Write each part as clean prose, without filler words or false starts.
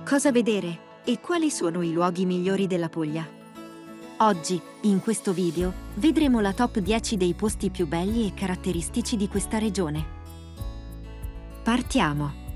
Cosa vedere e quali sono i luoghi migliori della Puglia? Oggi, in questo video, vedremo la top 10 dei posti più belli e caratteristici di questa regione. Partiamo!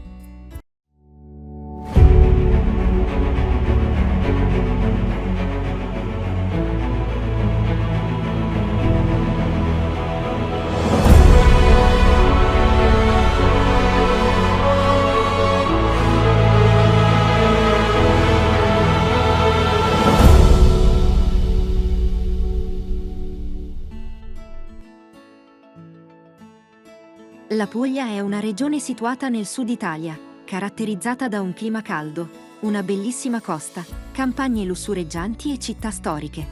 La Puglia è una regione situata nel sud Italia, caratterizzata da un clima caldo, una bellissima costa, campagne lussureggianti e città storiche.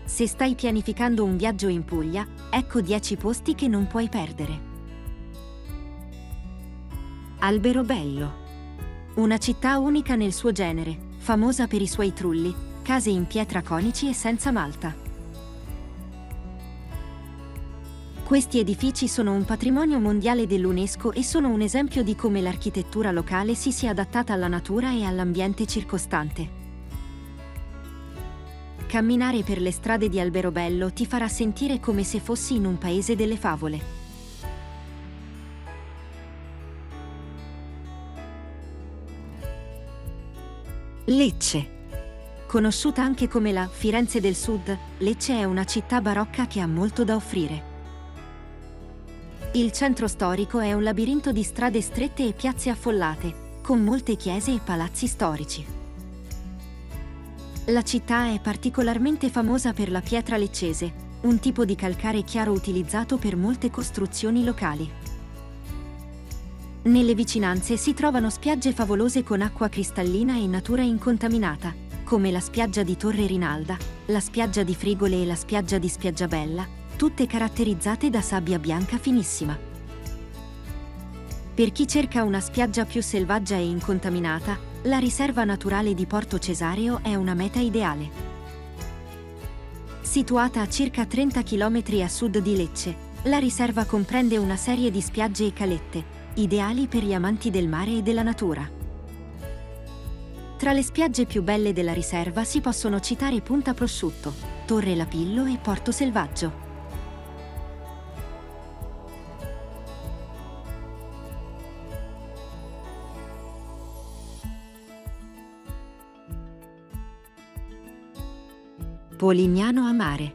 Se stai pianificando un viaggio in Puglia, ecco 10 posti che non puoi perdere. Alberobello. Una città unica nel suo genere, famosa per i suoi trulli, case in pietra conici e senza malta. Questi edifici sono un patrimonio mondiale dell'UNESCO e sono un esempio di come l'architettura locale si sia adattata alla natura e all'ambiente circostante. Camminare per le strade di Alberobello ti farà sentire come se fossi in un paese delle favole. Lecce. Conosciuta anche come la Firenze del Sud, Lecce è una città barocca che ha molto da offrire. Il centro storico è un labirinto di strade strette e piazze affollate, con molte chiese e palazzi storici. La città è particolarmente famosa per la pietra leccese, un tipo di calcare chiaro utilizzato per molte costruzioni locali. Nelle vicinanze si trovano spiagge favolose con acqua cristallina e natura incontaminata, come la spiaggia di Torre Rinalda, la spiaggia di Frigole e la spiaggia di Spiaggiabella, tutte caratterizzate da sabbia bianca finissima. Per chi cerca una spiaggia più selvaggia e incontaminata, la riserva naturale di Porto Cesareo è una meta ideale. Situata a circa 30 km a sud di Lecce, la riserva comprende una serie di spiagge e calette, ideali per gli amanti del mare e della natura. Tra le spiagge più belle della riserva si possono citare Punta Prosciutto, Torre Lapillo e Porto Selvaggio. Polignano a Mare.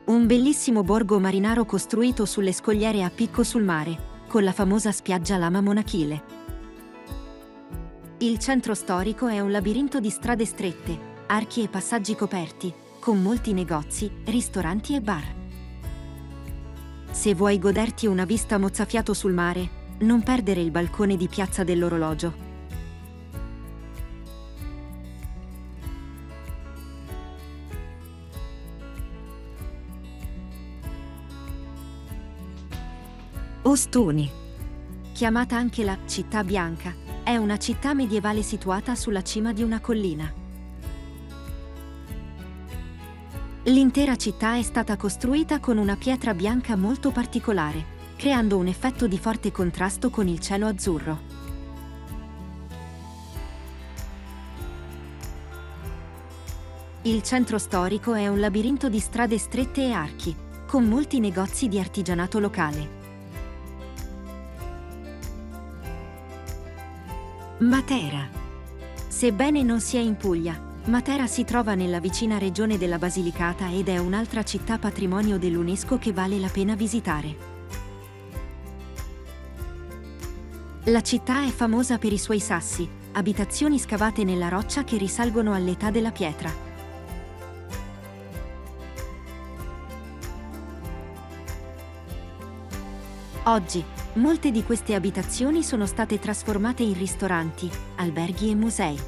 Un bellissimo borgo marinaro costruito sulle scogliere a picco sul mare, con la famosa spiaggia Lama Monachile. Il centro storico è un labirinto di strade strette, archi e passaggi coperti, con molti negozi, ristoranti e bar. Se vuoi goderti una vista mozzafiato sul mare, non perdere il balcone di Piazza dell'Orologio. Ostuni. Chiamata anche la Città Bianca, è una città medievale situata sulla cima di una collina. L'intera città è stata costruita con una pietra bianca molto particolare, creando un effetto di forte contrasto con il cielo azzurro. Il centro storico è un labirinto di strade strette e archi, con molti negozi di artigianato locale. Matera. Sebbene non sia in Puglia, Matera si trova nella vicina regione della Basilicata ed è un'altra città patrimonio dell'UNESCO che vale la pena visitare. La città è famosa per i suoi sassi, abitazioni scavate nella roccia che risalgono all'età della pietra. Oggi, molte di queste abitazioni sono state trasformate in ristoranti, alberghi e musei.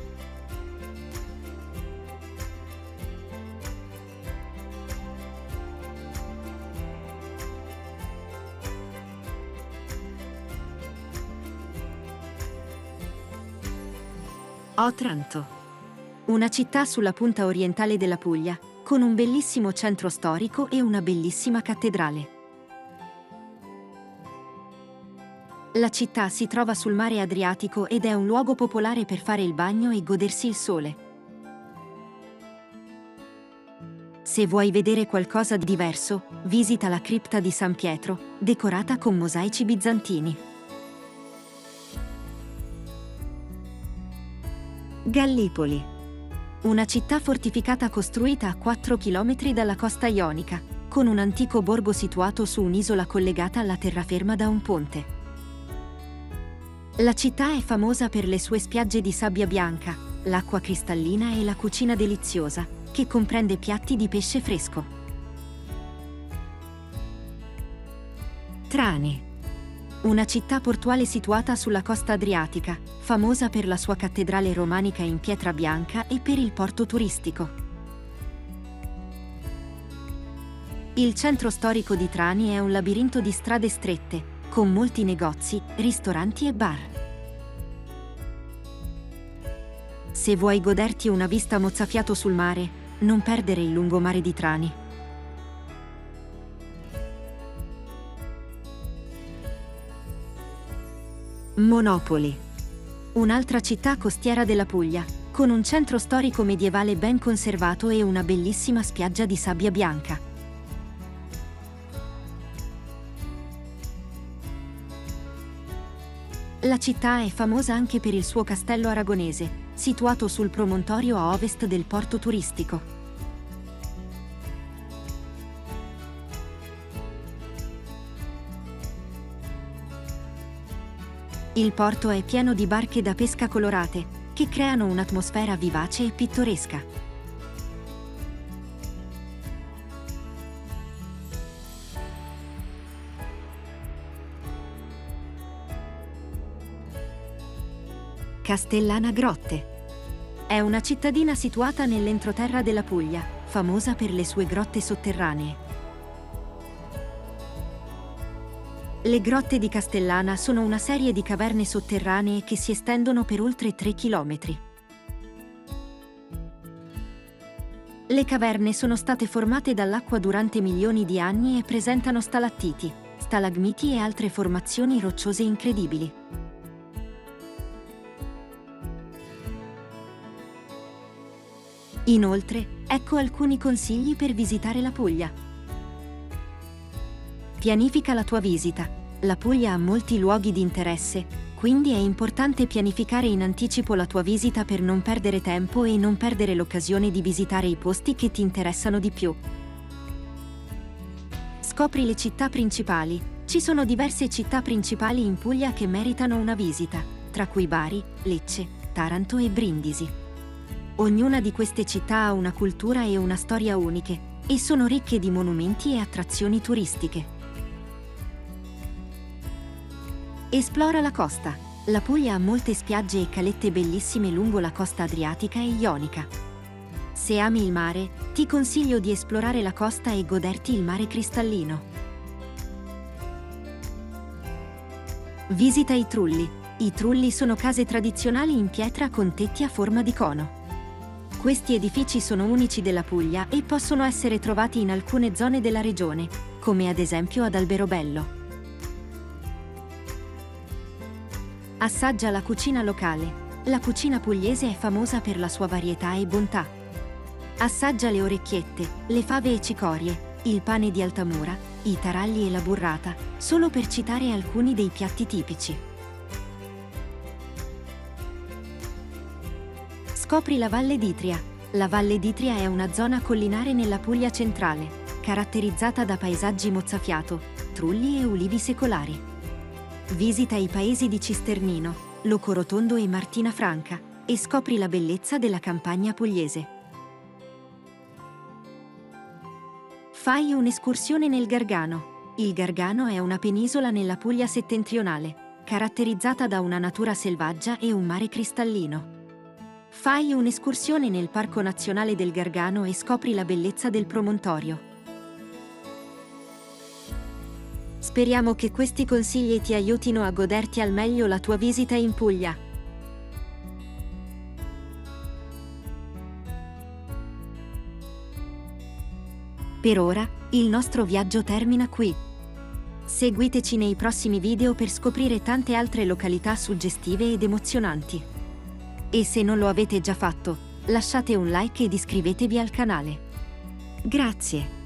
Otranto. Una città sulla punta orientale della Puglia, con un bellissimo centro storico e una bellissima cattedrale. La città si trova sul mare Adriatico ed è un luogo popolare per fare il bagno e godersi il sole. Se vuoi vedere qualcosa di diverso, visita la cripta di San Pietro, decorata con mosaici bizantini. Gallipoli. Una città fortificata costruita a 4 km dalla costa ionica, con un antico borgo situato su un'isola collegata alla terraferma da un ponte. La città è famosa per le sue spiagge di sabbia bianca, l'acqua cristallina e la cucina deliziosa, che comprende piatti di pesce fresco. Trani. Una città portuale situata sulla costa adriatica, famosa per la sua cattedrale romanica in pietra bianca e per il porto turistico. Il centro storico di Trani è un labirinto di strade strette, con molti negozi, ristoranti e bar. Se vuoi goderti una vista mozzafiato sul mare, non perdere il lungomare di Trani. Monopoli. Un'altra città costiera della Puglia, con un centro storico medievale ben conservato e una bellissima spiaggia di sabbia bianca. La città è famosa anche per il suo castello aragonese, situato sul promontorio a ovest del porto turistico. Il porto è pieno di barche da pesca colorate, che creano un'atmosfera vivace e pittoresca. Castellana Grotte. È una cittadina situata nell'entroterra della Puglia, famosa per le sue grotte sotterranee. Le grotte di Castellana sono una serie di caverne sotterranee che si estendono per oltre 3 chilometri. Le caverne sono state formate dall'acqua durante milioni di anni e presentano stalattiti, stalagmiti e altre formazioni rocciose incredibili. Inoltre, ecco alcuni consigli per visitare la Puglia. Pianifica la tua visita. La Puglia ha molti luoghi di interesse, quindi è importante pianificare in anticipo la tua visita per non perdere tempo e non perdere l'occasione di visitare i posti che ti interessano di più. Scopri le città principali. Ci sono diverse città principali in Puglia che meritano una visita, tra cui Bari, Lecce, Taranto e Brindisi. Ognuna di queste città ha una cultura e una storia uniche, e sono ricche di monumenti e attrazioni turistiche. Esplora la costa. La Puglia ha molte spiagge e calette bellissime lungo la costa adriatica e ionica. Se ami il mare, ti consiglio di esplorare la costa e goderti il mare cristallino. Visita i Trulli. I Trulli sono case tradizionali in pietra con tetti a forma di cono. Questi edifici sono unici della Puglia e possono essere trovati in alcune zone della regione, come ad esempio ad Alberobello. Assaggia la cucina locale. La cucina pugliese è famosa per la sua varietà e bontà. Assaggia le orecchiette, le fave e cicorie, il pane di Altamura, i taralli e la burrata, solo per citare alcuni dei piatti tipici. Scopri la Valle d'Itria. La Valle d'Itria è una zona collinare nella Puglia centrale, caratterizzata da paesaggi mozzafiato, trulli e ulivi secolari. Visita i paesi di Cisternino, Locorotondo e Martina Franca e scopri la bellezza della campagna pugliese. Fai un'escursione nel Gargano. Il Gargano è una penisola nella Puglia settentrionale, caratterizzata da una natura selvaggia e un mare cristallino. Fai un'escursione nel Parco Nazionale del Gargano e scopri la bellezza del promontorio. Speriamo che questi consigli ti aiutino a goderti al meglio la tua visita in Puglia. Per ora, il nostro viaggio termina qui. Seguiteci nei prossimi video per scoprire tante altre località suggestive ed emozionanti. E se non lo avete già fatto, lasciate un like ed iscrivetevi al canale. Grazie!